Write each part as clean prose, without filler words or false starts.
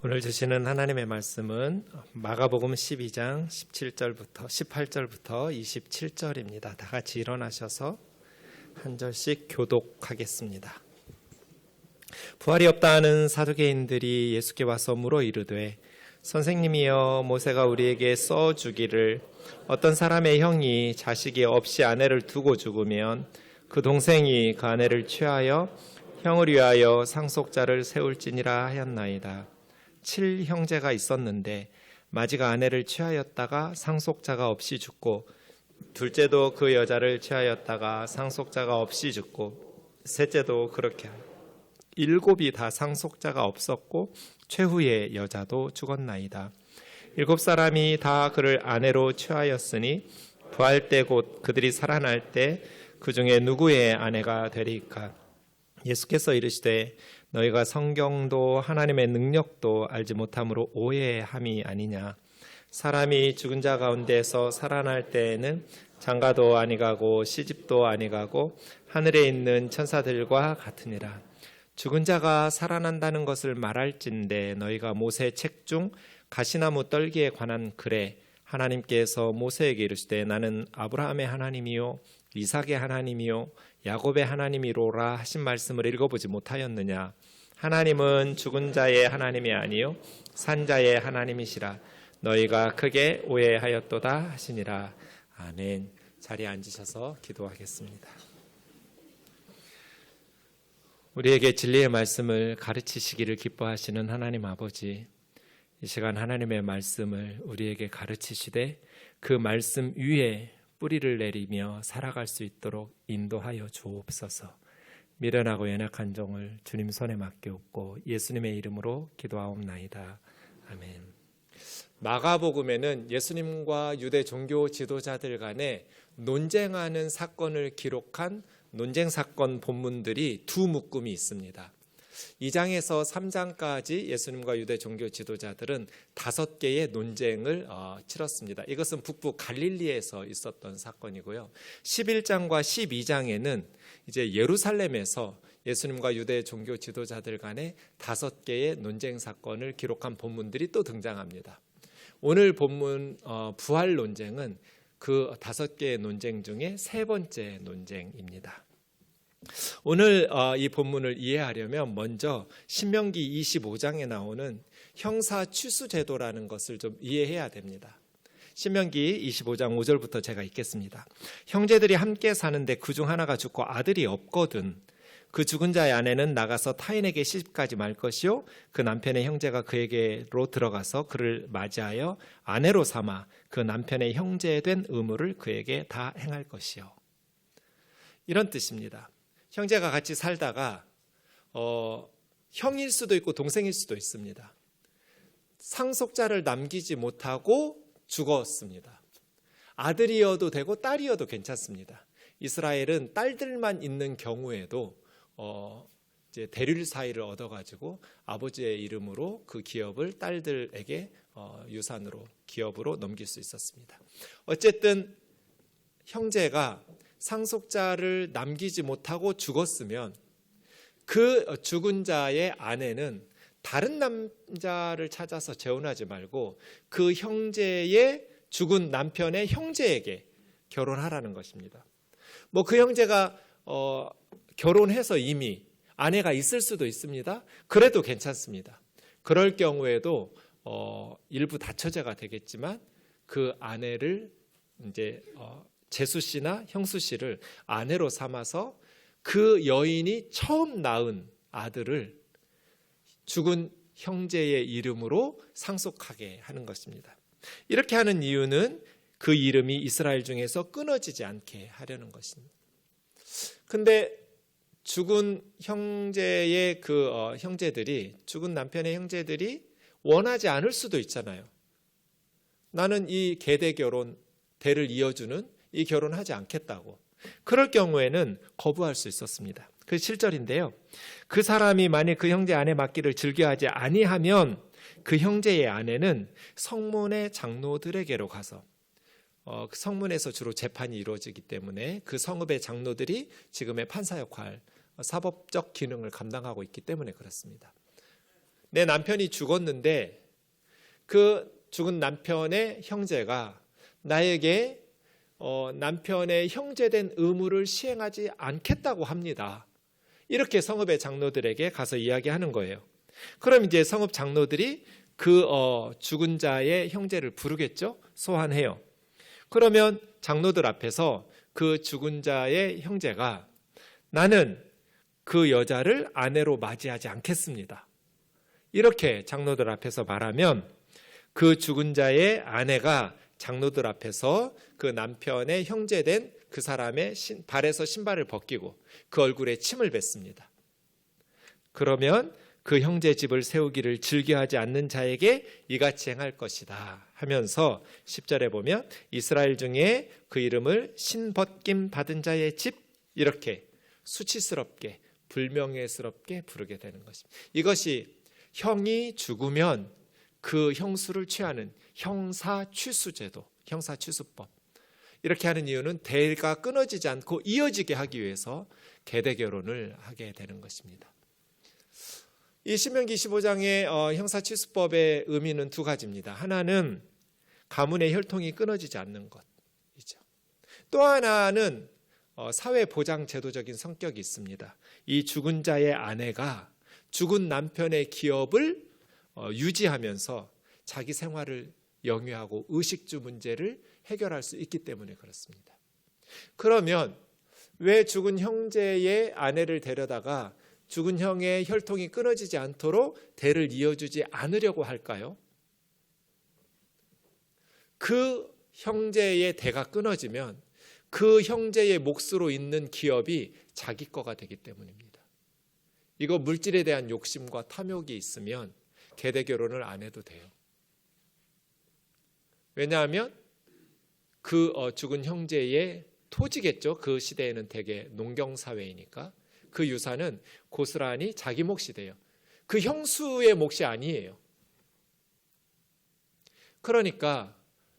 오늘 주시는 하나님의 말씀은 마가복음 12장 17절부터 18절부터 27절입니다. 다 같이 일어나셔서 한 절씩 교독하겠습니다. 부활이 없다 하는 사두개인들이 예수께 와서 물어 이르되 선생님이여 모세가 우리에게 써주기를 어떤 사람의 형이 자식이 없이 아내를 두고 죽으면 그 동생이 그 아내를 취하여 형을 위하여 상속자를 세울지니라 하였나이다. 7형제가 있었는데 마지가 아내를 취하였다가 상속자가 없이 죽고 둘째도 그 여자를 취하였다가 상속자가 없이 죽고 셋째도 그렇게 하여 7이 다 상속자가 없었고 최후의 여자도 죽었나이다. 7사람이 다 그를 아내로 취하였으니 부활 때 곧 그들이 살아날 때 그 중에 누구의 아내가 되리까? 예수께서 이르시되 너희가 성경도 하나님의 능력도 알지 못함으로 오해함이 아니냐. 사람이 죽은 자 가운데서 살아날 때에는 장가도 아니가고 시집도 아니가고 하늘에 있는 천사들과 같으니라. 죽은 자가 살아난다는 것을 말할진대 너희가 모세 책 중 가시나무 떨기에 관한 글에 하나님께서 모세에게 이르시되 나는 아브라함의 하나님이요 이삭의 하나님이요 야곱의 하나님이로라 하신 말씀을 읽어보지 못하였느냐. 하나님은 죽은 자의 하나님이 아니요 산 자의 하나님이시라. 너희가 크게 오해하였도다 하시니라. 아멘. 자리에 앉으셔서 기도하겠습니다. 우리에게 진리의 말씀을 가르치시기를 기뻐하시는 하나님 아버지, 이 시간 하나님의 말씀을 우리에게 가르치시되 그 말씀 위에 뿌리를 내리며 살아갈 수 있도록 인도하여 주옵소서. 미련하고 연약한 종을 주님 손에 맡기옵고 예수님의 이름으로 기도하옵나이다. 아멘. 마가복음에는 예수님과 유대 종교 지도자들 간에 논쟁하는 사건을 기록한 논쟁 사건 본문들이 두 묶음이 있습니다. 2장에서 3장까지 예수님과 유대 종교 지도자들은 5개의 논쟁을 치렀습니다. 이것은 북부 갈릴리에서 있었던 사건이고요. 11장과 12장에는 이제 예루살렘에서 예수님과 유대 종교 지도자들 간의 5개의 논쟁 사건을 기록한 본문들이 또 등장합니다. 오늘 본문 부활 논쟁은 그 5개의 논쟁 중에 3번째 논쟁입니다. 오늘 이 본문을 이해하려면 먼저 신명기 25장에 나오는 형사 취수 제도라는 것을 좀 이해해야 됩니다. 신명기 25장 5절부터 제가 읽겠습니다. 형제들이 함께 사는데 그중 하나가 죽고 아들이 없거든 그 죽은 자의 아내는 나가서 타인에게 시집가지 말 것이요 그 남편의 형제가 그에게로 들어가서 그를 맞이하여 아내로 삼아 그 남편의 형제된 의무를 그에게 다 행할 것이요. 이런 뜻입니다. 형제가 같이 살다가 형일 수도 있고 동생일 수도 있습니다. 상속자를 남기지 못하고 죽었습니다. 아들이어도 되고 딸이어도 괜찮습니다. 이스라엘은 딸들만 있는 경우에도 이제 대릴 사이를 얻어가지고 아버지의 이름으로 그 기업을 딸들에게 유산으로 기업으로 넘길 수 있었습니다. 어쨌든 형제가 상속자를 남기지 못하고 죽었으면 그 죽은 자의 아내는 다른 남자를 찾아서 재혼하지 말고 그 형제의 죽은 남편의 형제에게 결혼하라는 것입니다. 뭐 그 형제가 결혼해서 이미 아내가 있을 수도 있습니다. 그래도 괜찮습니다. 그럴 경우에도 일부 다처제가 되겠지만 그 아내를 이제 제수 씨나 형수 씨를 아내로 삼아서 그 여인이 처음 낳은 아들을 죽은 형제의 이름으로 상속하게 하는 것입니다. 이렇게 하는 이유는 그 이름이 이스라엘 중에서 끊어지지 않게 하려는 것입니다. 근데 죽은 형제의 형제들이 죽은 남편의 형제들이 원하지 않을 수도 있잖아요. 나는 이 계대 결혼 대를 이어주는 이 결혼하지 않겠다고. 그럴 경우에는 거부할 수 있었습니다. 그 7절인데요. 그 사람이 만일 그 형제 아내 맡기를 즐겨하지 아니하면 그 형제의 아내는 성문의 장로들에게로 가서 성문에서 주로 재판이 이루어지기 때문에 그 성읍의 장로들이 지금의 판사 역할, 사법적 기능을 감당하고 있기 때문에 그렇습니다. 내 남편이 죽었는데 그 죽은 남편의 형제가 나에게 남편의 형제된 의무를 시행하지 않겠다고 합니다. 이렇게 성읍의 장로들에게 가서 이야기하는 거예요. 그럼 이제 성읍 장로들이 그 죽은 자의 형제를 부르겠죠? 소환해요. 그러면 장로들 앞에서 그 죽은 자의 형제가 나는 그 여자를 아내로 맞이하지 않겠습니다. 이렇게 장로들 앞에서 말하면 그 죽은 자의 아내가 장로들 앞에서 그 남편의 형제된 그 사람의 발에서 신발을 벗기고 그 얼굴에 침을 뱉습니다. 그러면 그 형제 집을 세우기를 즐겨하지 않는 자에게 이같이 행할 것이다 하면서 10절에 보면 이스라엘 중에 그 이름을 신벗김 받은 자의 집 이렇게 수치스럽게 불명예스럽게 부르게 되는 것입니다. 이것이 형이 죽으면 그 형수를 취하는 형사취수제도, 형사취수법. 이렇게 하는 이유는 대가 끊어지지 않고 이어지게 하기 위해서 계대결혼을 하게 되는 것입니다. 이 신명기 25장의 형사취수법의 의미는 두 가지입니다. 하나는 가문의 혈통이 끊어지지 않는 것이죠. 또 하나는 사회보장제도적인 성격이 있습니다. 이 죽은 자의 아내가 죽은 남편의 기업을 유지하면서 자기 생활을 영위하고 의식주 문제를 해결할 수 있기 때문에 그렇습니다. 그러면 왜 죽은 형제의 아내를 데려다가 죽은 형의 혈통이 끊어지지 않도록 대를 이어주지 않으려고 할까요? 그 형제의 대가 끊어지면 그 형제의 몫으로 있는 기업이 자기 거가 되기 때문입니다. 이거 물질에 대한 욕심과 탐욕이 있으면 계대 결혼을 안 해도 돼요. 왜냐하면 그 죽은 형제의 토지겠죠. 그 시대에는 대개 농경사회이니까 그 유산은 고스란히 자기 몫이 돼요. 그 형수의 몫이 아니에요. 그러니까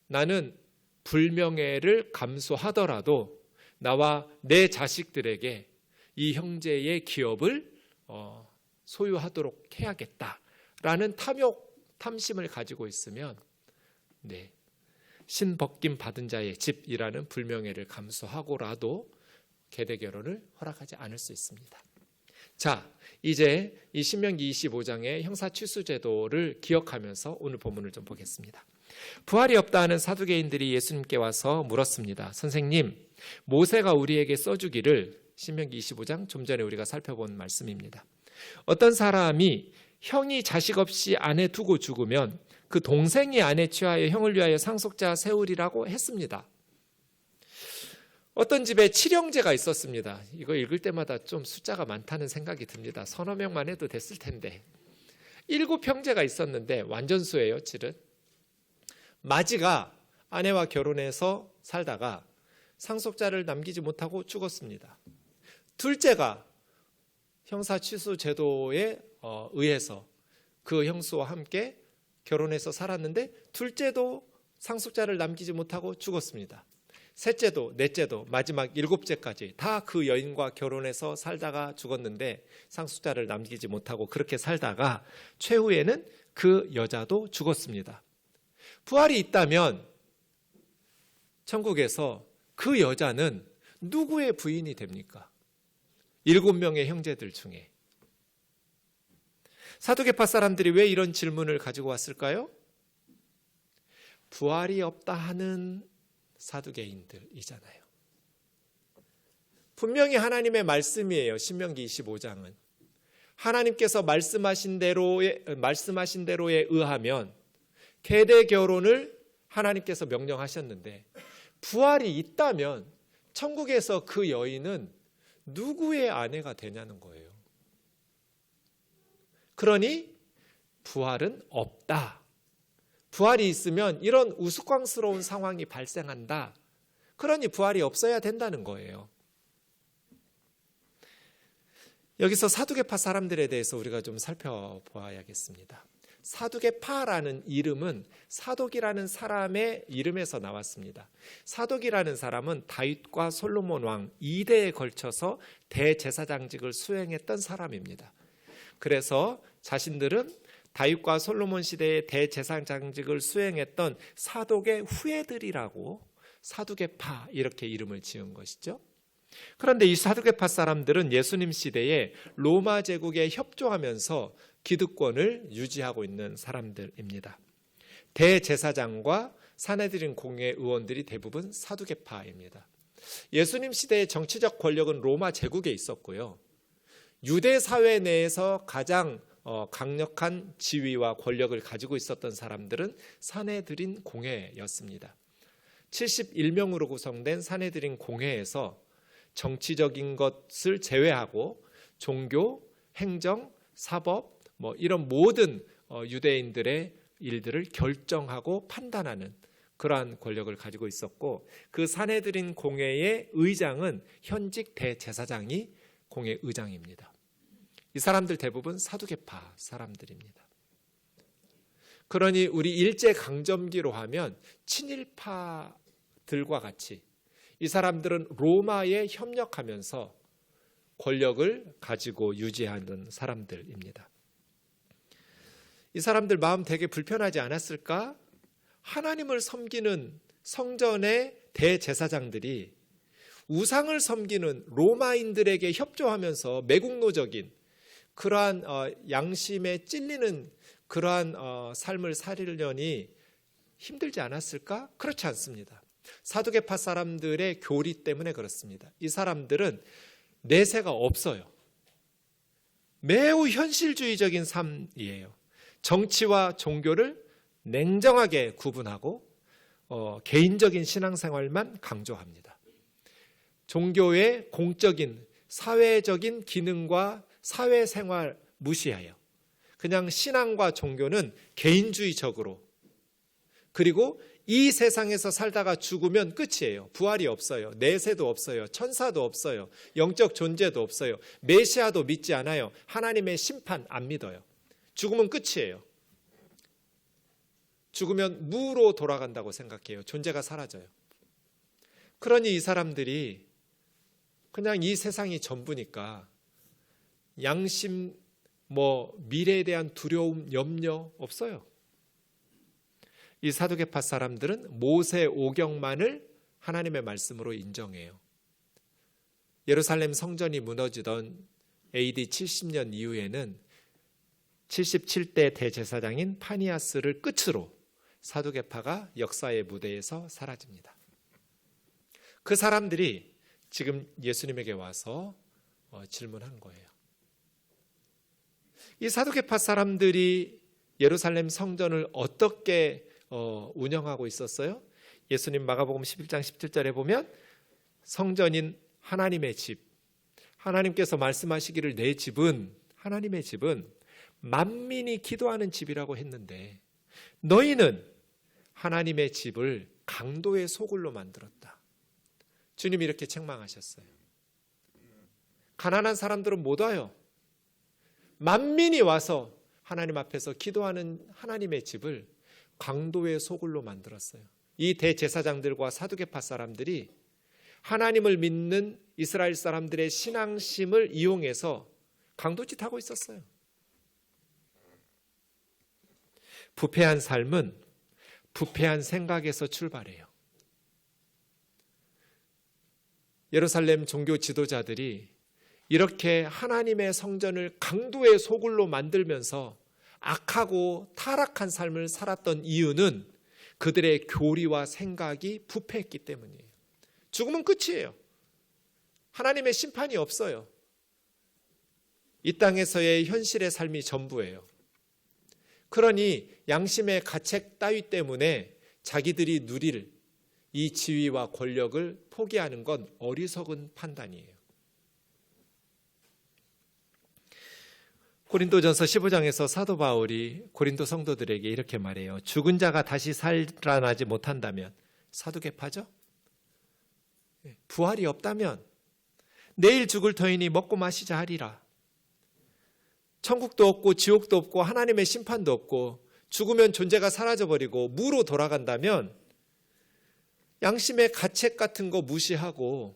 나는 불명예를 감수하더라도 나와 내 자식들에게 이 형제의 기업을 소유하도록 해야겠다라는 탐심을 가지고 있으면 신벗김 받은 자의 집이라는 불명예를 감수하고라도 계대결혼을 허락하지 않을 수 있습니다. 자, 이제 이 신명기 25장의 형사취수제도를 기억하면서 오늘 본문을 좀 보겠습니다. 부활이 없다 하는 사두개인들이 예수님께 와서 물었습니다. 선생님, 모세가 우리에게 써주기를, 신명기 25장 좀 전에 우리가 살펴본 말씀입니다. 어떤 사람이 형이 자식 없이 아내 두고 죽으면 그 동생이 아내 취하여 형을 위하여 상속자 세우리라고 했습니다. 어떤 집에 7형제가 있었습니다. 이거 읽을 때마다 좀 숫자가 많다는 생각이 듭니다. 서너 명만 해도 됐을 텐데 7형제가 있었는데 완전수예요. 7은. 마지가 아내와 결혼해서 살다가 상속자를 남기지 못하고 죽었습니다. 둘째가 형사취수 제도에 의해서 그 형수와 함께 결혼해서 살았는데 둘째도 상속자를 남기지 못하고 죽었습니다. 셋째도 넷째도 마지막 7째까지 다 그 여인과 결혼해서 살다가 죽었는데 상속자를 남기지 못하고 그렇게 살다가 최후에는 그 여자도 죽었습니다. 부활이 있다면 천국에서 그 여자는 누구의 부인이 됩니까? 7명의 형제들 중에. 사두개파 사람들이 왜 이런 질문을 가지고 왔을까요? 부활이 없다 하는 사두개인들이잖아요. 분명히 하나님의 말씀이에요. 신명기 25장은. 하나님께서 말씀하신 대로에 의하면 계대 결혼을 하나님께서 명령하셨는데 부활이 있다면 천국에서 그 여인은 누구의 아내가 되냐는 거예요. 그러니 부활은 없다. 부활이 있으면 이런 우스꽝스러운 상황이 발생한다. 그러니 부활이 없어야 된다는 거예요. 여기서 사두개파 사람들에 대해서 우리가 좀 살펴봐야겠습니다. 사두개파라는 이름은 사독이라는 사람의 이름에서 나왔습니다. 사독이라는 사람은 다윗과 솔로몬 왕 2대에 걸쳐서 대제사장직을 수행했던 사람입니다. 그래서 자신들은 다윗과 솔로몬 시대의 대제사장직을 수행했던 사독의 후예들이라고 사두개파 이렇게 이름을 지은 것이죠. 그런데 이 사두개파 사람들은 예수님 시대에 로마 제국에 협조하면서 기득권을 유지하고 있는 사람들입니다. 대제사장과 사내들인 공회 의원들이 대부분 사두개파입니다. 예수님 시대의 정치적 권력은 로마 제국에 있었고요. 유대 사회 내에서 가장 강력한 지위와 권력을 가지고 있었던 사람들은 사내들인 공회였습니다. 71명으로 구성된 사내들인 공회에서 정치적인 것을 제외하고 종교, 행정, 사법 이런 모든 유대인들의 일들을 결정하고 판단하는 그러한 권력을 가지고 있었고, 그 사내들인 공회의 의장은 현직 대제사장이 공회 의장입니다. 이 사람들 대부분 사두개파 사람들입니다. 그러니 우리 일제강점기로 하면 친일파들과 같이 이 사람들은 로마에 협력하면서 권력을 가지고 유지하는 사람들입니다. 이 사람들 마음 되게 불편하지 않았을까? 하나님을 섬기는 성전의 대제사장들이 우상을 섬기는 로마인들에게 협조하면서 매국노적인 그러한 양심에 찔리는 그러한 삶을 살려니 힘들지 않았을까? 그렇지 않습니다. 사두개파 사람들의 교리 때문에 그렇습니다. 이 사람들은 내세가 없어요. 매우 현실주의적인 삶이에요. 정치와 종교를 냉정하게 구분하고 개인적인 신앙생활만 강조합니다. 종교의 공적인 사회적인 기능과 사회생활 무시해요. 그냥 신앙과 종교는 개인주의적으로, 그리고 이 세상에서 살다가 죽으면 끝이에요. 부활이 없어요. 내세도 없어요. 천사도 없어요. 영적 존재도 없어요. 메시아도 믿지 않아요. 하나님의 심판 안 믿어요. 죽으면 끝이에요. 죽으면 무로 돌아간다고 생각해요. 존재가 사라져요. 그러니 이 사람들이 그냥 이 세상이 전부니까 양심, 미래에 대한 두려움, 염려 없어요. 이 사두개파 사람들은 모세 오경만을 하나님의 말씀으로 인정해요. 예루살렘 성전이 무너지던 AD 70년 이후에는 77대 대제사장인 파니하스를 끝으로 사두개파가 역사의 무대에서 사라집니다. 그 사람들이 지금 예수님에게 와서 질문한 거예요. 이 사두개파 사람들이 예루살렘 성전을 어떻게 운영하고 있었어요? 예수님 마가복음 11장 17절에 보면 성전인 하나님의 집, 하나님께서 말씀하시기를 내 집은, 하나님의 집은 만민이 기도하는 집이라고 했는데 너희는 하나님의 집을 강도의 소굴로 만들었다. 주님이 이렇게 책망하셨어요. 가난한 사람들은 못 와요. 만민이 와서 하나님 앞에서 기도하는 하나님의 집을 강도의 소굴로 만들었어요. 이 대제사장들과 사두개파 사람들이 하나님을 믿는 이스라엘 사람들의 신앙심을 이용해서 강도짓 하고 있었어요. 부패한 삶은 부패한 생각에서 출발해요. 예루살렘 종교 지도자들이 이렇게 하나님의 성전을 강도의 소굴로 만들면서 악하고 타락한 삶을 살았던 이유는 그들의 교리와 생각이 부패했기 때문이에요. 죽으면 끝이에요. 하나님의 심판이 없어요. 이 땅에서의 현실의 삶이 전부예요. 그러니 양심의 가책 따위 때문에 자기들이 누릴 이 지위와 권력을 포기하는 건 어리석은 판단이에요. 고린도전서 15장에서 사도 바울이 고린도 성도들에게 이렇게 말해요. 죽은 자가 다시 살아나지 못한다면 사두개파죠? 부활이 없다면 내일 죽을 터이니 먹고 마시자 하리라. 천국도 없고 지옥도 없고 하나님의 심판도 없고 죽으면 존재가 사라져버리고 무로 돌아간다면 양심의 가책 같은 거 무시하고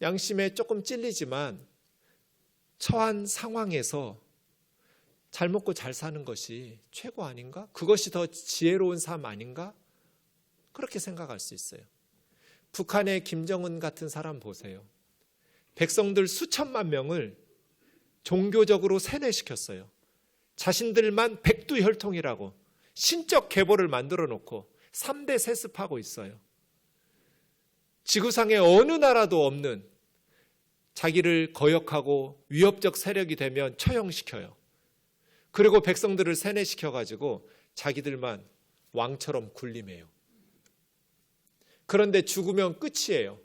양심에 조금 찔리지만 처한 상황에서 잘 먹고 잘 사는 것이 최고 아닌가? 그것이 더 지혜로운 삶 아닌가? 그렇게 생각할 수 있어요. 북한의 김정은 같은 사람 보세요. 백성들 수천만 명을 종교적으로 세뇌시켰어요. 자신들만 백두혈통이라고 신적 계보를 만들어 놓고 3대 세습하고 있어요. 지구상에 어느 나라도 없는 자기를 거역하고 위협적 세력이 되면 처형시켜요. 그리고 백성들을 세뇌시켜가지고 자기들만 왕처럼 군림해요. 그런데 죽으면 끝이에요.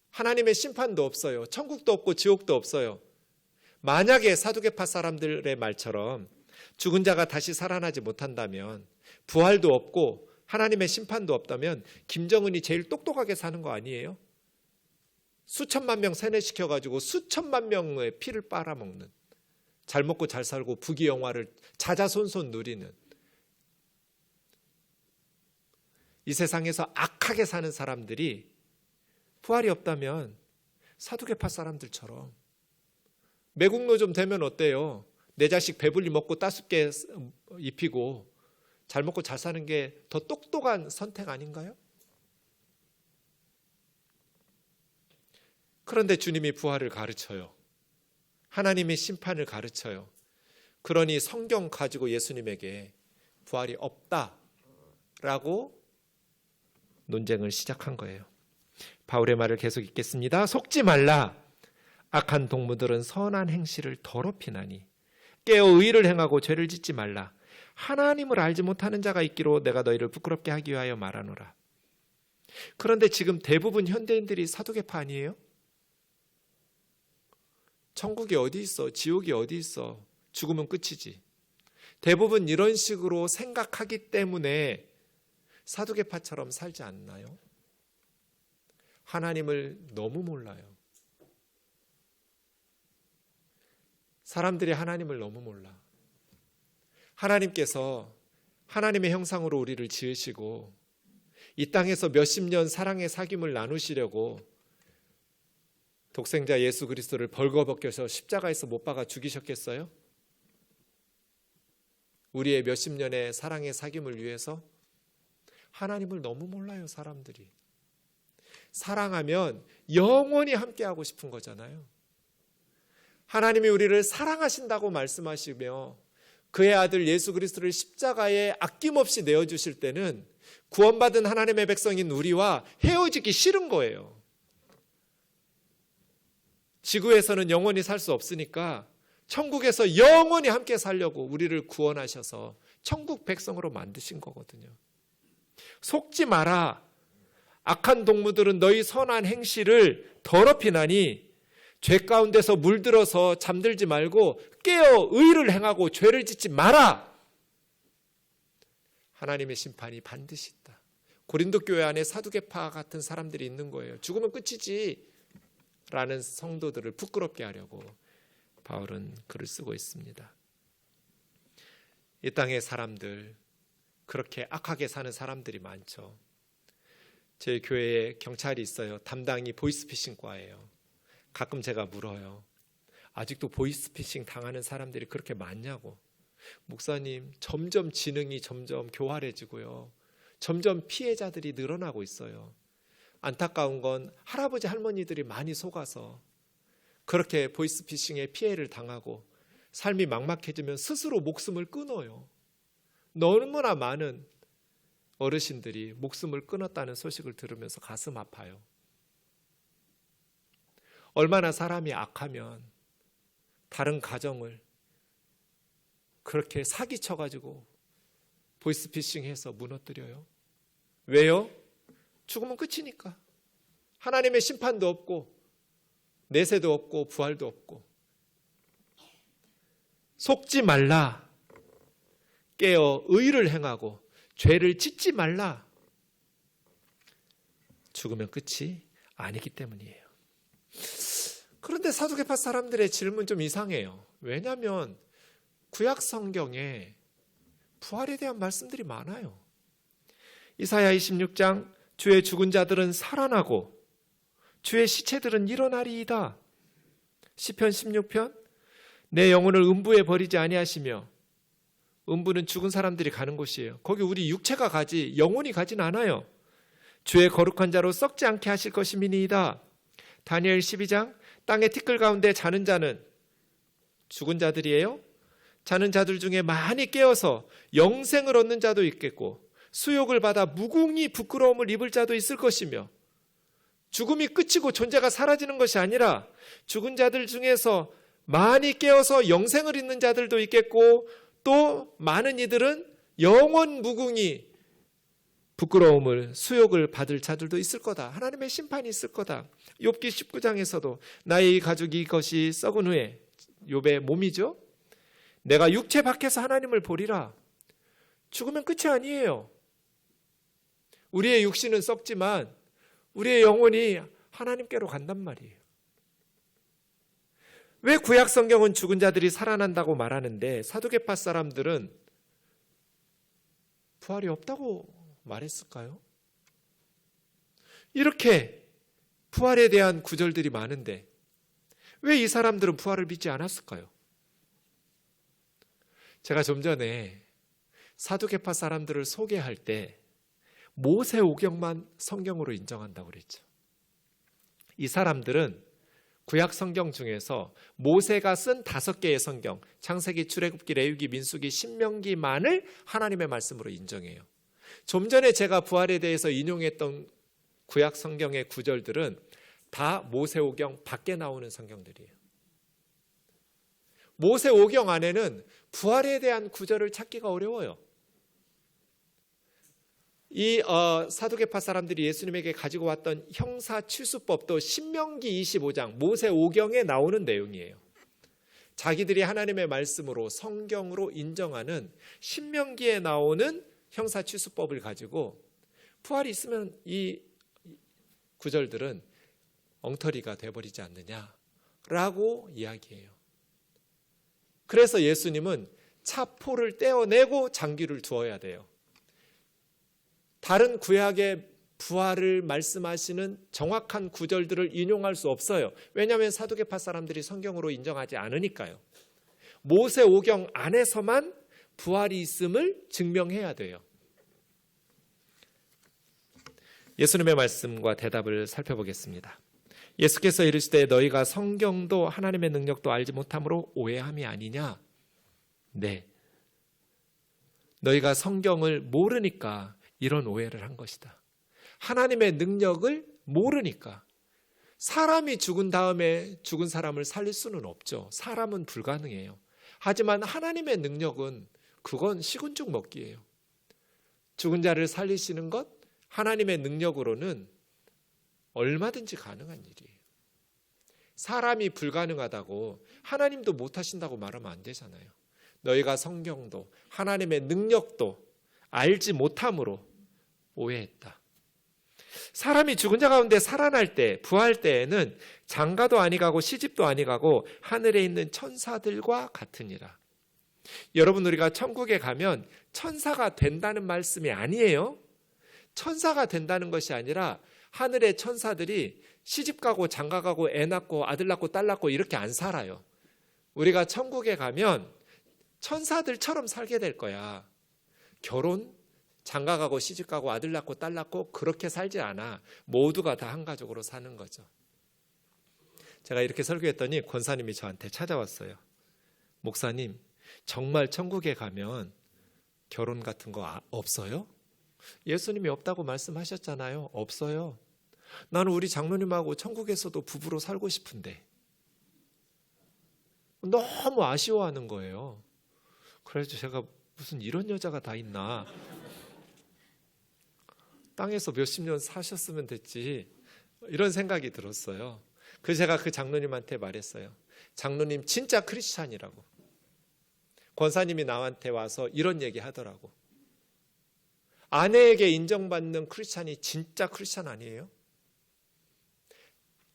하나님의 심판도 없어요. 천국도 없고 지옥도 없어요. 만약에 사두개파 사람들의 말처럼 죽은 자가 다시 살아나지 못한다면, 부활도 없고 하나님의 심판도 없다면 김정은이 제일 똑똑하게 사는 거 아니에요? 수천만 명 세뇌시켜가지고 수천만 명의 피를 빨아먹는, 잘 먹고 잘 살고 부귀영화를 자자손손 누리는, 이 세상에서 악하게 사는 사람들이 부활이 없다면 사두개파 사람들처럼 매국노 좀 되면 어때요? 내 자식 배불리 먹고 따숩게 입히고 잘 먹고 잘 사는 게 더 똑똑한 선택 아닌가요? 그런데 주님이 부활을 가르쳐요. 하나님의 심판을 가르쳐요. 그러니 성경 가지고 예수님에게 부활이 없다라고 논쟁을 시작한 거예요. 바울의 말을 계속 읽겠습니다. 속지 말라. 악한 동무들은 선한 행실을 더럽히나니 깨어 의를 행하고 죄를 짓지 말라. 하나님을 알지 못하는 자가 있기로 내가 너희를 부끄럽게 하기 위하여 말하노라. 그런데 지금 대부분 현대인들이 사두개파 아니에요? 천국이 어디 있어? 지옥이 어디 있어? 죽으면 끝이지. 대부분 이런 식으로 생각하기 때문에 사두개파처럼 살지 않나요? 하나님을 너무 몰라요. 사람들이 하나님을 너무 몰라. 하나님께서 하나님의 형상으로 우리를 지으시고 이 땅에서 몇십 년 사랑의 사귐을 나누시려고 독생자 예수 그리스도를 벌거벗겨서 십자가에서 못 박아 죽이셨겠어요? 우리의 몇십 년의 사랑의 사귐을 위해서? 하나님을 너무 몰라요, 사람들이. 사랑하면 영원히 함께하고 싶은 거잖아요. 하나님이 우리를 사랑하신다고 말씀하시며 그의 아들 예수 그리스도를 십자가에 아낌없이 내어주실 때는 구원받은 하나님의 백성인 우리와 헤어지기 싫은 거예요. 지구에서는 영원히 살 수 없으니까 천국에서 영원히 함께 살려고 우리를 구원하셔서 천국 백성으로 만드신 거거든요. 속지 마라. 악한 동무들은 너희 선한 행실을 더럽히나니 죄 가운데서 물들어서 잠들지 말고 깨어 의를 행하고 죄를 짓지 마라. 하나님의 심판이 반드시 있다. 고린도 교회 안에 사두개파 같은 사람들이 있는 거예요. 죽으면 끝이지 라는 성도들을 부끄럽게 하려고 바울은 글을 쓰고 있습니다. 이 땅의 사람들, 그렇게 악하게 사는 사람들이 많죠. 제 교회에 경찰이 있어요. 담당이 보이스피싱과예요. 가끔 제가 물어요. 아직도 보이스피싱 당하는 사람들이 그렇게 많냐고. 목사님, 점점 지능이 점점 교활해지고요. 점점 피해자들이 늘어나고 있어요. 안타까운 건 할아버지 할머니들이 많이 속아서 그렇게 보이스피싱에 피해를 당하고 삶이 막막해지면 스스로 목숨을 끊어요. 너무나 많은 어르신들이 목숨을 끊었다는 소식을 들으면서 가슴 아파요. 얼마나 사람이 악하면 다른 가정을 그렇게 사기쳐가지고 보이스피싱해서 무너뜨려요. 왜요? 죽으면 끝이니까. 하나님의 심판도 없고 내세도 없고 부활도 없고. 속지 말라. 깨어 의를 행하고 죄를 짓지 말라. 죽으면 끝이 아니기 때문이에요. 그런데 사두개파 사람들의 질문 좀 이상해요. 왜냐하면 구약 성경에 부활에 대한 말씀들이 많아요. 이사야 26장 주의 죽은 자들은 살아나고 주의 시체들은 일어나리이다. 시편 16편 내 영혼을 음부에 버리지 아니하시며 음부는 죽은 사람들이 가는 곳이에요. 거기 우리 육체가 가지 영혼이 가진 않아요. 주의 거룩한 자로 썩지 않게 하실 것임이니이다. 다니엘 12장 땅의 티끌 가운데 자는 자는 죽은 자들이에요. 자는 자들 중에 많이 깨어서 영생을 얻는 자도 있겠고 수욕을 받아 무궁히 부끄러움을 입을 자도 있을 것이며, 죽음이 끝이고 존재가 사라지는 것이 아니라 죽은 자들 중에서 많이 깨어서 영생을 얻는 자들도 있겠고 또 많은 이들은 영원 무궁히 부끄러움을 수욕을 받을 자들도 있을 거다. 하나님의 심판이 있을 거다. 욥기 19장에서도 나의 가족이 이것이 썩은 후에, 욥의 몸이죠, 내가 육체 밖에서 하나님을 보리라. 죽으면 끝이 아니에요. 우리의 육신은 썩지만 우리의 영혼이 하나님께로 간단 말이에요. 왜 구약 성경은 죽은 자들이 살아난다고 말하는데 사두개파 사람들은 부활이 없다고 말했을까요? 이렇게 부활에 대한 구절들이 많은데 왜 이 사람들은 부활을 믿지 않았을까요? 제가 좀 전에 사두개파 사람들을 소개할 때 모세오경만 성경으로 인정한다고 그랬죠. 이 사람들은 구약 성경 중에서 모세가 쓴 5개의 성경, 창세기, 출애굽기, 레위기, 민수기, 신명기만을 하나님의 말씀으로 인정해요. 좀 전에 제가 부활에 대해서 인용했던 구약 성경의 구절들은 다 모세오경 밖에 나오는 성경들이에요. 모세오경 안에는 부활에 대한 구절을 찾기가 어려워요. 이 사두개파 사람들이 예수님에게 가지고 왔던 형사취수법도 신명기 25장 모세오경에 나오는 내용이에요. 자기들이 하나님의 말씀으로 성경으로 인정하는 신명기에 나오는 형사취수법을 가지고 부활이 있으면 이 구절들은 엉터리가 돼버리지 않느냐라고 이야기해요. 그래서 예수님은 차포를 떼어내고 장기를 두어야 돼요. 다른 구약의 부활을 말씀하시는 정확한 구절들을 인용할 수 없어요. 왜냐하면 사두개파 사람들이 성경으로 인정하지 않으니까요. 모세오경 안에서만 부활이 있음을 증명해야 돼요. 예수님의 말씀과 대답을 살펴보겠습니다. 예수께서 이르시되 너희가 성경도 하나님의 능력도 알지 못함으로 오해함이 아니냐? 네. 너희가 성경을 모르니까 이런 오해를 한 것이다. 하나님의 능력을 모르니까. 사람이 죽은 다음에 죽은 사람을 살릴 수는 없죠. 사람은 불가능해요. 하지만 하나님의 능력은 그건 식은죽 먹기예요. 죽은 자를 살리시는 것, 하나님의 능력으로는 얼마든지 가능한 일이에요. 사람이 불가능하다고 하나님도 못하신다고 말하면 안 되잖아요. 너희가 성경도 하나님의 능력도 알지 못함으로 오해했다. 사람이 죽은 자 가운데 살아날 때, 부활 때에는 장가도 아니가고 시집도 아니가고 하늘에 있는 천사들과 같으니라. 여러분, 우리가 천국에 가면 천사가 된다는 말씀이 아니에요. 천사가 된다는 것이 아니라 하늘의 천사들이 시집가고 장가가고 애 낳고 아들 낳고 딸 낳고 이렇게 안 살아요. 우리가 천국에 가면 천사들처럼 살게 될 거야. 결혼, 장가가고 시집가고 아들 낳고 딸 낳고 그렇게 살지 않아. 모두가 다 한 가족으로 사는 거죠. 제가 이렇게 설교했더니 권사님이 저한테 찾아왔어요. 목사님, 정말 천국에 가면 결혼 같은 거 없어요? 예수님이 없다고 말씀하셨잖아요. 없어요. 나는 우리 장로님하고 천국에서도 부부로 살고 싶은데 너무 아쉬워하는 거예요. 그래서 제가 무슨 이런 여자가 다 있나. 땅에서 몇십 년 사셨으면 됐지. 이런 생각이 들었어요. 그래서 제가 그 장로님한테 말했어요. 장로님 진짜 크리스찬이라고. 권사님이 나한테 와서 이런 얘기 하더라고. 아내에게 인정받는 크리스찬이 진짜 크리스찬 아니에요?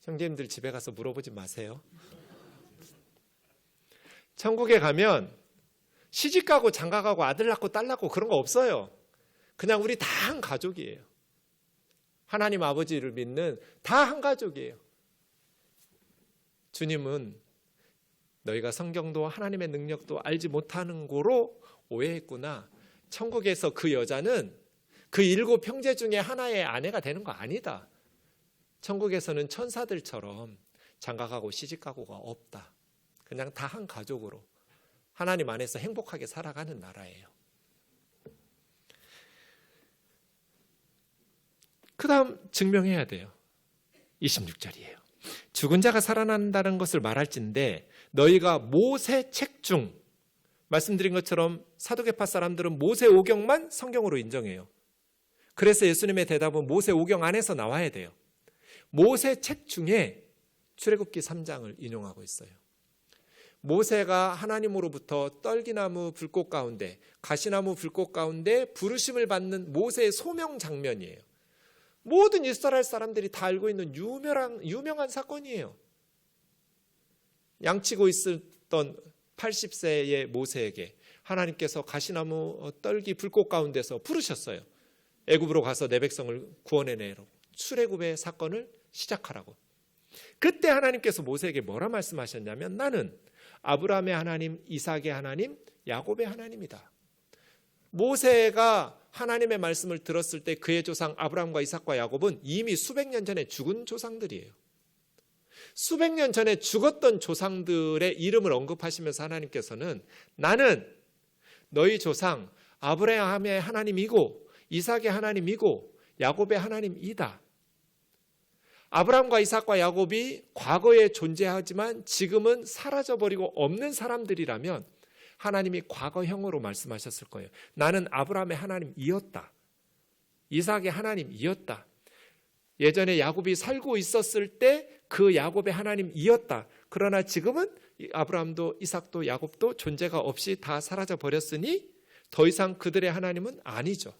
형제님들 집에 가서 물어보지 마세요. 천국에 가면 시집가고 장가가고 아들 낳고 딸 낳고 그런 거 없어요. 그냥 우리 다 한 가족이에요. 하나님 아버지를 믿는 다 한 가족이에요. 주님은 너희가 성경도 하나님의 능력도 알지 못하는 거로 오해했구나. 천국에서 그 여자는 그 7 형제 중에 하나의 아내가 되는 거 아니다. 천국에서는 천사들처럼 장가가고 시집가고가 없다. 그냥 다 한 가족으로 하나님 안에서 행복하게 살아가는 나라예요. 그 다음 증명해야 돼요. 26절이에요. 죽은 자가 살아난다는 것을 말할진대 너희가 모세 책 중, 말씀드린 것처럼 사두개파 사람들은 모세 오경만 성경으로 인정해요. 그래서 예수님의 대답은 모세 오경 안에서 나와야 돼요. 모세 책 중에 출애굽기 3장을 인용하고 있어요. 모세가 하나님으로부터 떨기나무 불꽃 가운데, 가시나무 불꽃 가운데 부르심을 받는 모세의 소명 장면이에요. 모든 이스라엘 사람들이 다 알고 있는 유명한 사건이에요. 양치고 있었던 80세의 모세에게 하나님께서 가시나무 떨기 불꽃 가운데서 부르셨어요. 애굽으로 가서 내 백성을 구원해내라고, 출애굽의 사건을 시작하라고. 그때 하나님께서 모세에게 뭐라 말씀하셨냐면 나는 아브라함의 하나님, 이삭의 하나님, 야곱의 하나님이다. 모세가 하나님의 말씀을 들었을 때 그의 조상 아브라함과 이삭과 야곱은 이미 수백 년 전에 죽은 조상들이에요. 수백 년 전에 죽었던 조상들의 이름을 언급하시면서 하나님께서는 나는 너희 조상 아브라함의 하나님이고 이삭의 하나님이고 야곱의 하나님이다. 아브라함과 이삭과 야곱이 과거에 존재하지만 지금은 사라져버리고 없는 사람들이라면 하나님이 과거형으로 말씀하셨을 거예요. 나는 아브라함의 하나님이었다. 이삭의 하나님이었다. 예전에 야곱이 살고 있었을 때 그 야곱의 하나님이었다. 그러나 지금은 아브라함도 이삭도 야곱도 존재가 없이 다 사라져 버렸으니 더 이상 그들의 하나님은 아니죠.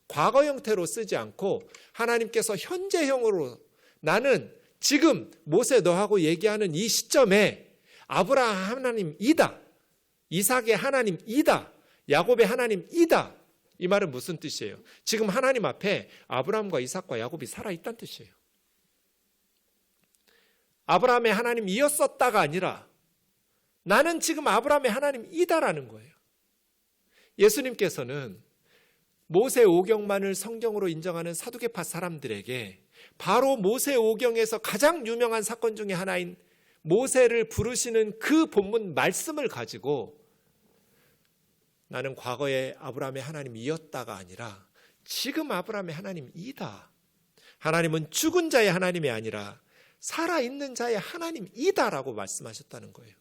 과거 형태로 쓰지 않고 하나님께서 현재형으로 나는 지금 모세 너하고 얘기하는 이 시점에 아브라함 하나님이다. 이삭의 하나님이다. 야곱의 하나님이다. 이 말은 무슨 뜻이에요? 지금 하나님 앞에 아브라함과 이삭과 야곱이 살아있다는 뜻이에요. 아브라함의 하나님이었었다가 아니라 나는 지금 아브라함의 하나님이다라는 거예요. 예수님께서는 모세 오경만을 성경으로 인정하는 사두개파 사람들에게 바로 모세 오경에서 가장 유명한 사건 중에 하나인 모세를 부르시는 그 본문 말씀을 가지고 나는 과거에 아브라함의 하나님이었다가 아니라 지금 아브라함의 하나님이다. 하나님은 죽은 자의 하나님이 아니라 살아있는 자의 하나님이다라고 말씀하셨다는 거예요.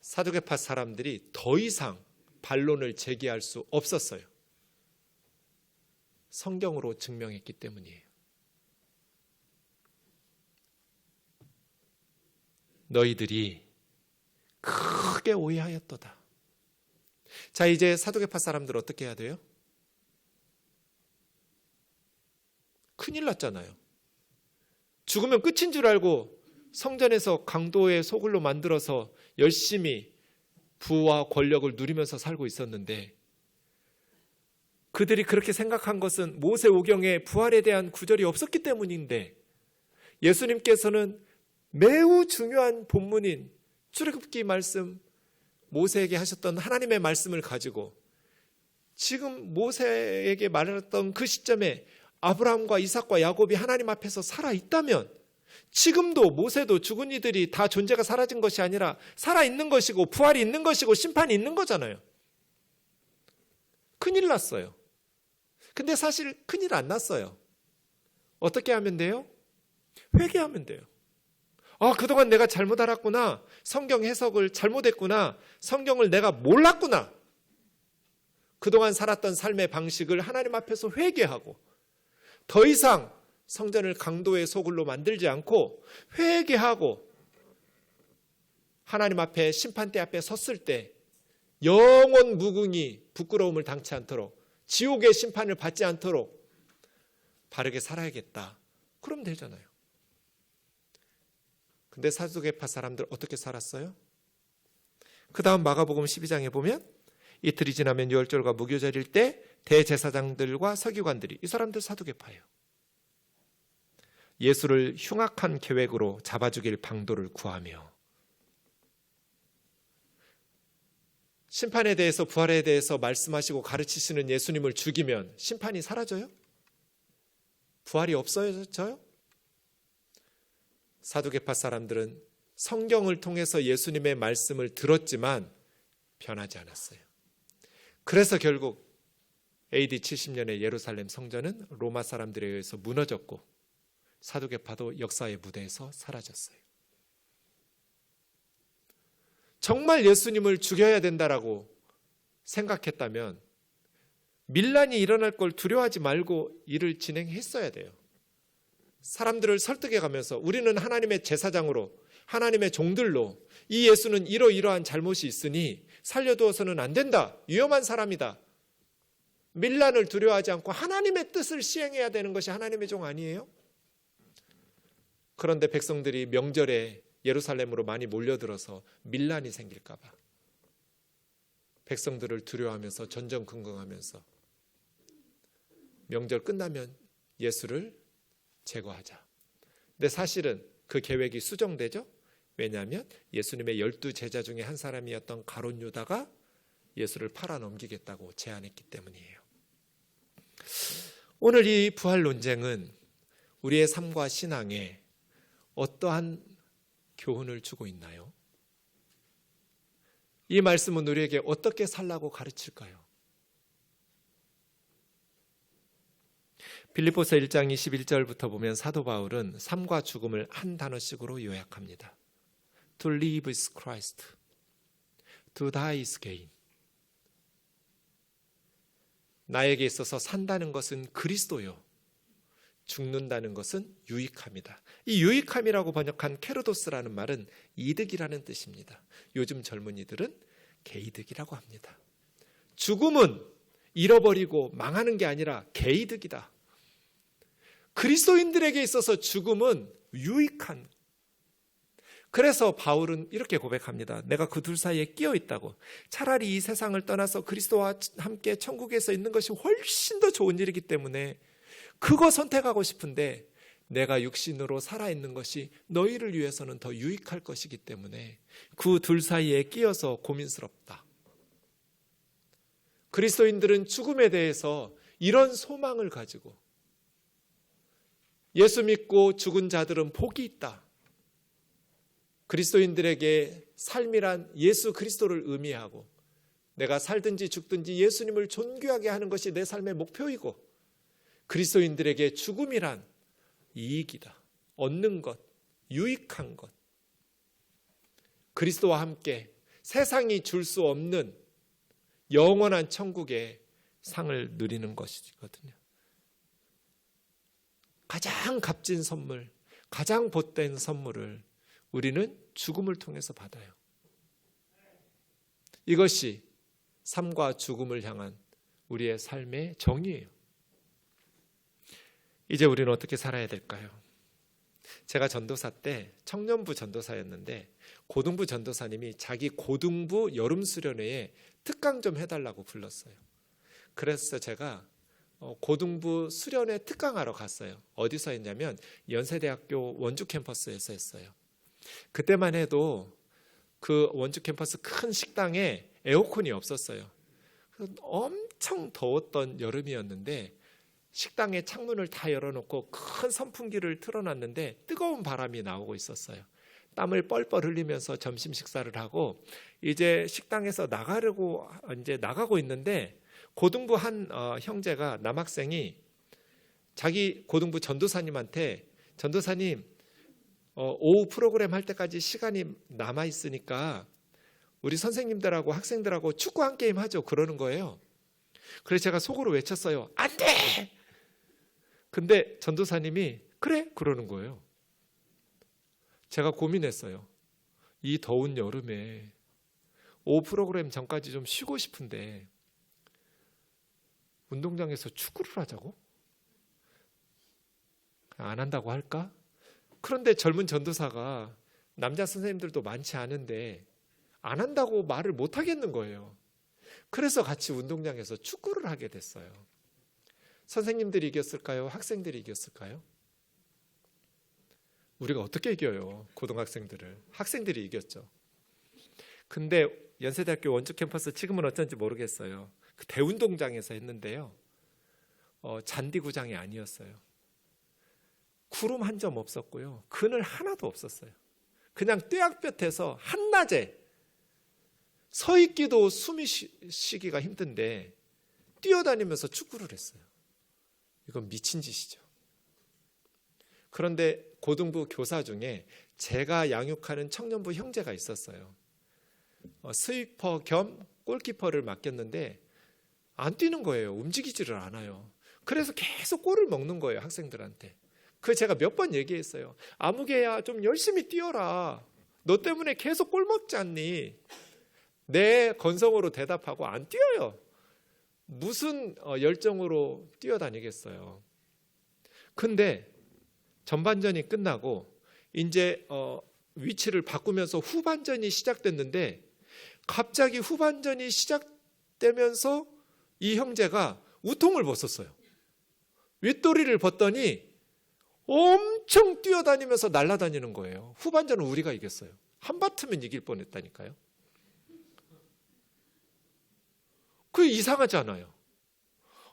사두개파 사람들이 더 이상 반론을 제기할 수 없었어요. 성경으로 증명했기 때문이에요. 너희들이 크게 오해하였도다. 자, 이제 사두개파 사람들 어떻게 해야 돼요? 큰일 났잖아요. 죽으면 끝인 줄 알고 성전에서 강도의 소굴로 만들어서 열심히 부와 권력을 누리면서 살고 있었는데 그들이 그렇게 생각한 것은 모세 오경에 부활에 대한 구절이 없었기 때문인데 예수님께서는 매우 중요한 본문인 출애굽기 말씀, 모세에게 하셨던 하나님의 말씀을 가지고 지금 모세에게 말했던 그 시점에 아브라함과 이삭과 야곱이 하나님 앞에서 살아있다면 지금도 모세도 죽은 이들이 다 존재가 사라진 것이 아니라 살아있는 것이고 부활이 있는 것이고 심판이 있는 거잖아요. 큰일 났어요. 근데 사실 큰일 안 났어요. 어떻게 하면 돼요? 회개하면 돼요. 그동안 내가 잘못 알았구나. 성경 해석을 잘못했구나. 성경을 내가 몰랐구나. 그동안 살았던 삶의 방식을 하나님 앞에서 회개하고 더 이상 성전을 강도의 소굴로 만들지 않고 회개하고 하나님 앞에 심판대 앞에 섰을 때 영원 무궁히 부끄러움을 당치 않도록 지옥의 심판을 받지 않도록 바르게 살아야겠다. 그러면 되잖아요. 근데 사두개파 사람들 어떻게 살았어요? 그 다음 마가복음 12장에 보면 이틀이 지나면 유월절과 무교절일 때 대제사장들과 서기관들이, 이 사람들 사두개파예요, 예수를 흉악한 계획으로 잡아 죽일 방도를 구하며 심판에 대해서, 부활에 대해서 말씀하시고 가르치시는 예수님을 죽이면 심판이 사라져요? 부활이 없어져요? 사두개파 사람들은 성경을 통해서 예수님의 말씀을 들었지만 변하지 않았어요. 그래서 결국 AD 70년에 예루살렘 성전은 로마 사람들에 의해서 무너졌고 사두개파도 역사의 무대에서 사라졌어요. 정말 예수님을 죽여야 된다라고 생각했다면 밀란이 일어날 걸 두려워하지 말고 일을 진행했어야 돼요. 사람들을 설득해가면서 우리는 하나님의 제사장으로, 하나님의 종들로 이 예수는 이러이러한 잘못이 있으니 살려두어서는 안 된다. 위험한 사람이다. 밀란을 두려워하지 않고 하나님의 뜻을 시행해야 되는 것이 하나님의 종 아니에요? 그런데 백성들이 명절에 예루살렘으로 많이 몰려들어서 밀란이 생길까 봐 백성들을 두려워하면서 전전긍긍하면서 명절 끝나면 예수를 제거하자. 근데 사실은 그 계획이 수정되죠. 왜냐하면 예수님의 12제자 중에 한 사람이었던 가룟 유다가 예수를 팔아넘기겠다고 제안했기 때문이에요. 오늘 이 부활 논쟁은 우리의 삶과 신앙에 어떠한 교훈을 주고 있나요? 이 말씀은 우리에게 어떻게 살라고 가르칠까요? 빌립보서 1장 21절부터 보면 사도 바울은 삶과 죽음을 한 단어씩으로 요약합니다. To live is Christ, to die is gain. 나에게 있어서 산다는 것은 그리스도요, 죽는다는 것은 유익함이다. 이 유익함이라고 번역한 케르도스라는 말은 이득이라는 뜻입니다. 요즘 젊은이들은 개이득이라고 합니다. 죽음은 잃어버리고 망하는 게 아니라 개이득이다. 그리스도인들에게 있어서 죽음은 유익한. 그래서 바울은 이렇게 고백합니다. 내가 그 둘 사이에 끼어 있다고. 차라리 이 세상을 떠나서 그리스도와 함께 천국에서 있는 것이 훨씬 더 좋은 일이기 때문에 그거 선택하고 싶은데 내가 육신으로 살아있는 것이 너희를 위해서는 더 유익할 것이기 때문에 그 둘 사이에 끼어서 고민스럽다. 그리스도인들은 죽음에 대해서 이런 소망을 가지고 예수 믿고 죽은 자들은 복이 있다. 그리스도인들에게 삶이란 예수 그리스도를 의미하고 내가 살든지 죽든지 예수님을 존귀하게 하는 것이 내 삶의 목표이고 그리스도인들에게 죽음이란 이익이다. 얻는 것, 유익한 것. 그리스도와 함께 세상이 줄 수 없는 영원한 천국의 상을 누리는 것이거든요. 가장 값진 선물, 가장 복된 선물을 우리는 죽음을 통해서 받아요. 이것이 삶과 죽음을 향한 우리의 삶의 정의예요. 이제 우리는 어떻게 살아야 될까요? 제가 전도사 때 청년부 전도사였는데 고등부 전도사님이 자기 고등부 여름 수련회에 특강 좀 해달라고 불렀어요. 그래서 제가 고등부 수련회 특강하러 갔어요. 어디서 했냐면 연세대학교 원주 캠퍼스에서 했어요. 그때만 해도 그 원주 캠퍼스 큰 식당에 에어컨이 없었어요. 엄청 더웠던 여름이었는데 식당의 창문을 다 열어놓고 큰 선풍기를 틀어놨는데 뜨거운 바람이 나오고 있었어요. 땀을 뻘뻘 흘리면서 점심 식사를 하고 이제 식당에서 나가고 있는데 고등부 한 형제가 남학생이 자기 고등부 전도사님한테 전도사님 오후 프로그램 할 때까지 시간이 남아 있으니까 우리 선생님들하고 학생들하고 축구 한 게임 하죠. 그러는 거예요. 그래서 제가 속으로 외쳤어요. 안 돼! 근데 전도사님이 그래? 그러는 거예요. 제가 고민했어요. 이 더운 여름에 오후 프로그램 전까지 좀 쉬고 싶은데 운동장에서 축구를 하자고? 안 한다고 할까? 그런데 젊은 전도사가 남자 선생님들도 많지 않은데 안 한다고 말을 못 하겠는 거예요. 그래서 같이 운동장에서 축구를 하게 됐어요. 선생님들이 이겼을까요? 학생들이 이겼을까요? 우리가 어떻게 이겨요? 고등학생들을. 학생들이 이겼죠. 근데 연세대학교 원주 캠퍼스 지금은 어쩐지 모르겠어요. 그 대운동장에서 했는데요. 잔디구장이 아니었어요. 구름 한 점 없었고요. 그늘 하나도 없었어요. 그냥 뙤약볕에서 한낮에 서 있기도 숨이 쉬기가 힘든데 뛰어다니면서 축구를 했어요. 이건 미친 짓이죠. 그런데 고등부 교사 중에 제가 양육하는 청년부 형제가 있었어요. 스위퍼 겸 골키퍼를 맡겼는데 안 뛰는 거예요. 움직이지를 않아요. 그래서 계속 골을 먹는 거예요, 학생들한테. 그 제가 몇 번 얘기했어요. 아무개야 좀 열심히 뛰어라. 너 때문에 계속 골 먹지 않니? 내 건성으로 대답하고 안 뛰어요. 무슨 열정으로 뛰어다니겠어요. 근데 전반전이 끝나고 이제 위치를 바꾸면서 후반전이 시작됐는데 갑자기 후반전이 시작되면서 이 형제가 우통을 벗었어요. 윗도리를 벗더니 엄청 뛰어다니면서 날아다니는 거예요. 후반전은 우리가 이겼어요. 한바트면 이길 뻔했다니까요. 그게 이상하지 않아요?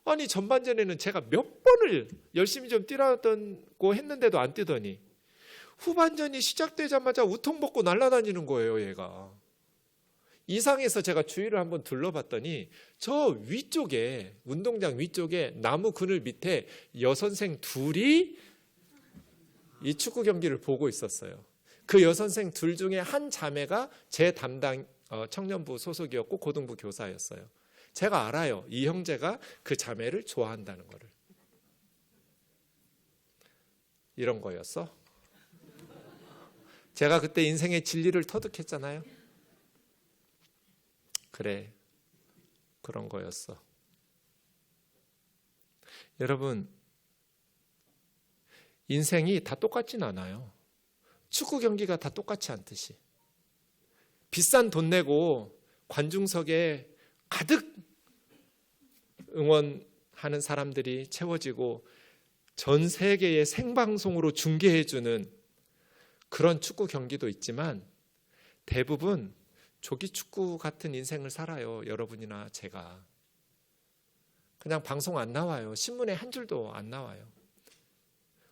아니 전반전에는 제가 몇 번을 열심히 좀 뛰라고 했는데도 안 뛰더니 후반전이 시작되자마자 우통 벗고 날아다니는 거예요, 얘가. 이상해서 제가 주위를 한번 둘러봤더니 저 위쪽에, 운동장 위쪽에 나무 그늘 밑에 여선생 둘이 이 축구 경기를 보고 있었어요. 그 여선생 둘 중에 한 자매가 제 담당 청년부 소속이었고 고등부 교사였어요. 제가 알아요. 이 형제가 그 자매를 좋아한다는 거를. 이런 거였어? 제가 그때 인생의 진리를 터득했잖아요. 그래, 그런 거였어. 여러분, 인생이 다 똑같진 않아요. 축구 경기가 다 똑같지 않듯이. 비싼 돈 내고 관중석에 가득 응원하는 사람들이 채워지고 전 세계의 생방송으로 중계해주는 그런 축구 경기도 있지만 대부분 조기축구 같은 인생을 살아요. 여러분이나 제가. 그냥 방송 안 나와요. 신문에 한 줄도 안 나와요.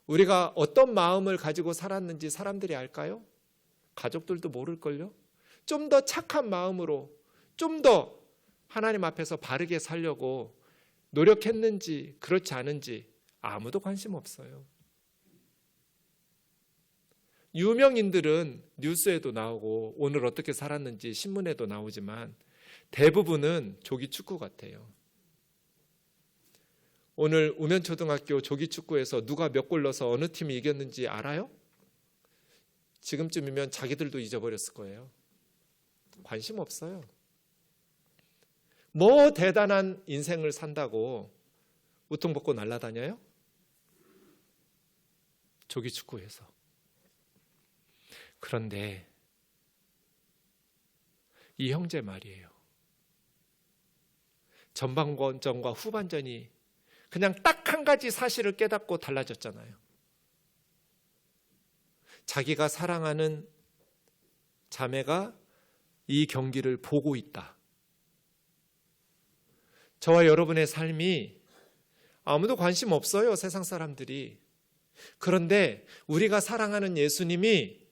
우리가 어떤 마음을 가지고 살았는지 사람들이 알까요? 가족들도 모를걸요? 좀 더 착한 마음으로, 좀 더 하나님 앞에서 바르게 살려고 노력했는지 그렇지 않은지 아무도 관심 없어요. 유명인들은 뉴스에도 나오고 오늘 어떻게 살았는지 신문에도 나오지만 대부분은 조기축구 같아요. 오늘 우면초등학교 조기축구에서 누가 몇 골 넣어서 어느 팀이 이겼는지 알아요? 지금쯤이면 자기들도 잊어버렸을 거예요. 관심 없어요. 뭐 대단한 인생을 산다고 우통 벗고 날아다녀요? 조기축구에서. 그런데 이 형제 말이에요. 전반전과 후반전이 그냥 딱 한 가지 사실을 깨닫고 달라졌잖아요. 자기가 사랑하는 자매가 이 경기를 보고 있다. 저와 여러분의 삶이 아무도 관심 없어요, 세상 사람들이. 그런데 우리가 사랑하는 예수님이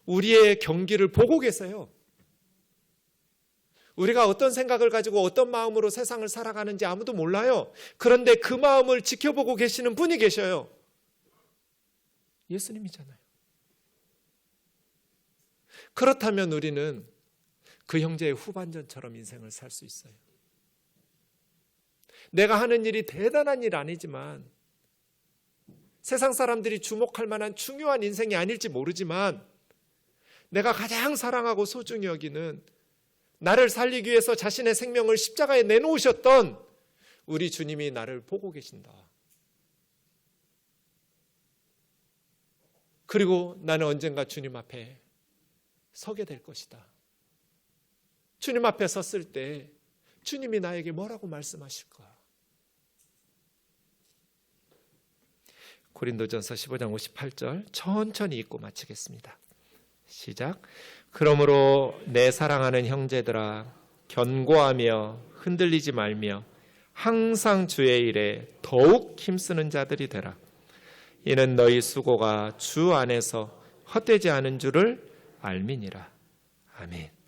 우리의 경기를 보고 계세요. 우리가 어떤 생각을 가지고 어떤 마음으로 세상을 살아가는지 아무도 몰라요. 그런데 그 마음을 지켜보고 계시는 분이 계셔요. 예수님이잖아요. 그렇다면 우리는 그 형제의 후반전처럼 인생을 살 수 있어요. 내가 하는 일이 대단한 일 아니지만, 세상 사람들이 주목할 만한 중요한 인생이 아닐지 모르지만, 내가 가장 사랑하고 소중히 여기는 나를 살리기 위해서 자신의 생명을 십자가에 내놓으셨던 우리 주님이 나를 보고 계신다. 그리고 나는 언젠가 주님 앞에 서게 될 것이다. 주님 앞에 섰을 때 주님이 나에게 뭐라고 말씀하실까? 고린도전서 15장 58절 천천히 읽고 마치겠습니다. 시작. 그러므로 내 사랑하는 형제들아, 견고하며 흔들리지 말며 항상 주의 일에 더욱 힘쓰는 자들이 되라. 이는 너희 수고가 주 안에서 헛되지 않은 줄을 알미니라. 아멘.